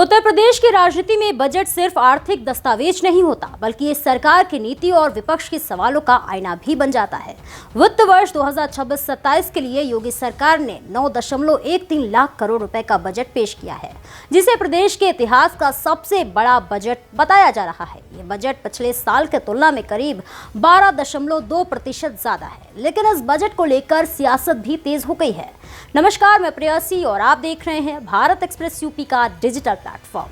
उत्तर प्रदेश की राजनीति में बजट सिर्फ आर्थिक दस्तावेज नहीं होता, बल्कि ये सरकार की नीति और विपक्ष के सवालों का आईना भी बन जाता है। वित्त वर्ष 2026-27 के लिए योगी सरकार ने 9.13 लाख करोड़ रुपए का बजट पेश किया है, जिसे प्रदेश के इतिहास का सबसे बड़ा बजट बताया जा रहा है। ये बजट पिछले साल के तुलना में करीब 12.2% ज्यादा है, लेकिन इस बजट को लेकर सियासत भी तेज हो गई है। नमस्कार, मैं प्रेयसी और आप देख रहे हैं भारत एक्सप्रेस यूपी का digital platform.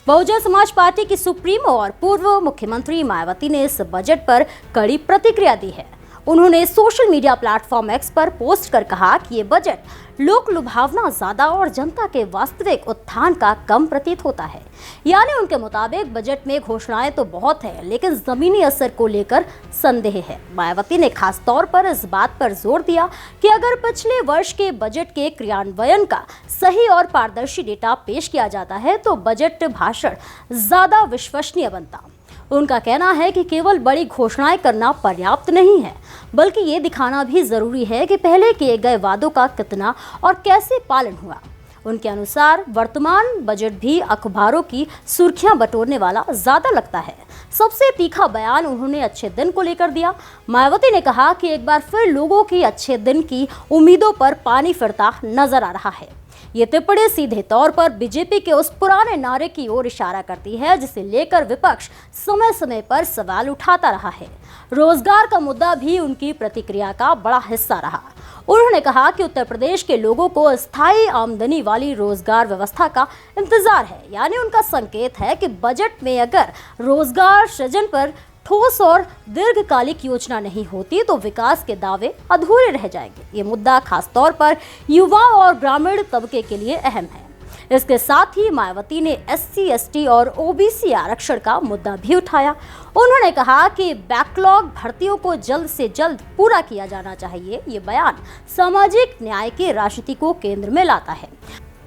Bahujan Samaj party की सुप्रीमो और पूर्व मुख्यमंत्री मायावती ने इस बजट पर कड़ी प्रतिक्रिया दी है। उन्होंने सोशल मीडिया प्लेटफॉर्म एक्स पर पोस्ट कर कहा कि ये बजट लोक लुभावना ज्यादा और जनता के वास्तविक उत्थान का कम प्रतीत होता है। यानी उनके मुताबिक बजट में घोषणाएं तो बहुत है, लेकिन जमीनी असर को लेकर संदेह है। मायावती ने खास तौर पर इस बात पर जोर दिया कि अगर पिछले वर्ष के बजट के क्रियान्वयन का सही और पारदर्शी डेटा पेश किया जाता है तो बजट भाषण ज्यादा विश्वसनीय बनता। उनका कहना है कि केवल बड़ी घोषणाएं करना पर्याप्त नहीं है, बल्कि ये दिखाना भी जरूरी है कि पहले किए गए वादों का कितना और कैसे पालन हुआ। उनके अनुसार वर्तमान बजट भी अखबारों की सुर्खियां बटोरने वाला ज्यादा लगता है। सबसे तीखा बयान उन्होंने अच्छे दिन को लेकर दिया। मायावती ने कहा कि एक बार फिर लोगों की अच्छे दिन की उम्मीदों पर पानी फिरता नजर आ रहा है। ये टिप्पणी सीधे तौर पर बीजेपी के उस पुराने नारे की ओर इशारा करती है, जिसे लेकर विपक्ष समय समय पर सवाल उठाता रहा है। रोजगार का मुद्दा भी उनकी प्रतिक्रिया का बड़ा हिस्सा रहा। उन्होंने कहा कि उत्तर प्रदेश के लोगों को स्थायी आमदनी वाली रोजगार व्यवस्था का इंतजार है। यानी उनका संकेत है कि बजट में अगर रोजगार सृजन पर ठोस और दीर्घकालिक योजना नहीं होती तो विकास के दावे अधूरे रह जाएंगे। ये मुद्दा खास तौर पर युवा और ग्रामीण तबके के लिए अहम है। इसके साथ ही मायावती ने SC, ST और OBC आरक्षण का मुद्दा भी उठाया। उन्होंने कहा कि बैकलॉग भर्तियों को जल्द से जल्द पूरा किया जाना चाहिए। ये बयान सामाजिक न्याय की राजनीति को केंद्र में लाता है,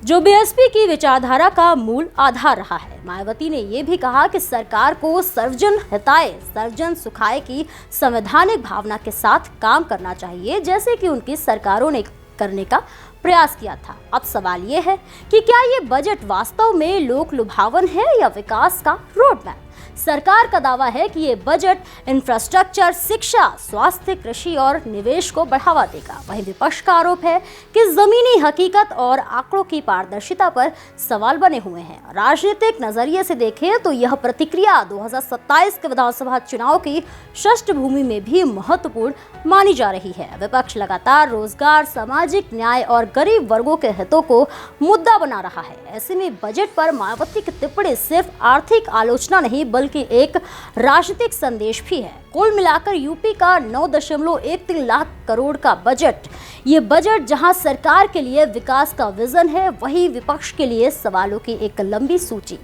जो BSP की विचारधारा का मूल आधार रहा है। मायावती ने यह भी कहा कि सरकार को सर्वजन हिताय सर्वजन सुखाय की संवैधानिक भावना के साथ काम करना चाहिए, जैसे कि उनकी सरकारों ने करने का प्रयास किया था। अब सवाल ये है कि क्या ये बजट वास्तव में लोक लुभावन है या विकास का रोड मैप। सरकार का दावा है कि ये बजट इंफ्रास्ट्रक्चर, शिक्षा, स्वास्थ्य, कृषि और निवेश को बढ़ावा देगा। वहीं विपक्ष का आरोप है कि जमीनी हकीकत और आंकड़ों की पारदर्शिता पर सवाल बने हुए हैं। राजनीतिक नजरिए से देखें तो यह प्रतिक्रिया 2027 के विधानसभा चुनाव की पृष्ठभूमि में भी महत्वपूर्ण मानी जा रही है। विपक्ष लगातार रोजगार, सामाजिक न्याय और गरीब वर्गों के हितों को मुद्दा बना रहा है। ऐसे में बजट पर मायावती की टिप्पणी सिर्फ आर्थिक आलोचना नहीं, बल्कि एक राजनीतिक संदेश भी है। कुल मिलाकर यूपी का 9.13 लाख करोड़ का बजट, ये बजट जहां सरकार के लिए विकास का विजन है, वहीं विपक्ष के लिए सवालों की एक लंबी सूची।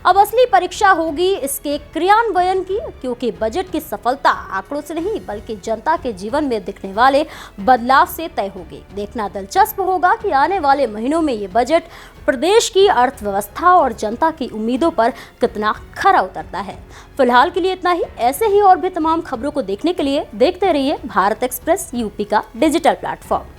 अब असली परीक्षा होगी इसके क्रियान्वयन की, क्योंकि बजट की सफलता आंकड़ों से नहीं बल्कि जनता के जीवन में दिखने वाले बदलाव से तय होगी। देखना दिलचस्प होगा कि आने वाले महीनों में ये बजट प्रदेश की अर्थव्यवस्था और जनता की उम्मीदों पर कितना खरा उतरता है। फिलहाल के लिए इतना ही। ऐसे ही और भी तमाम खबरों को देखने के लिए देखते रहिए भारत एक्सप्रेस यूपी का डिजिटल प्लेटफॉर्म।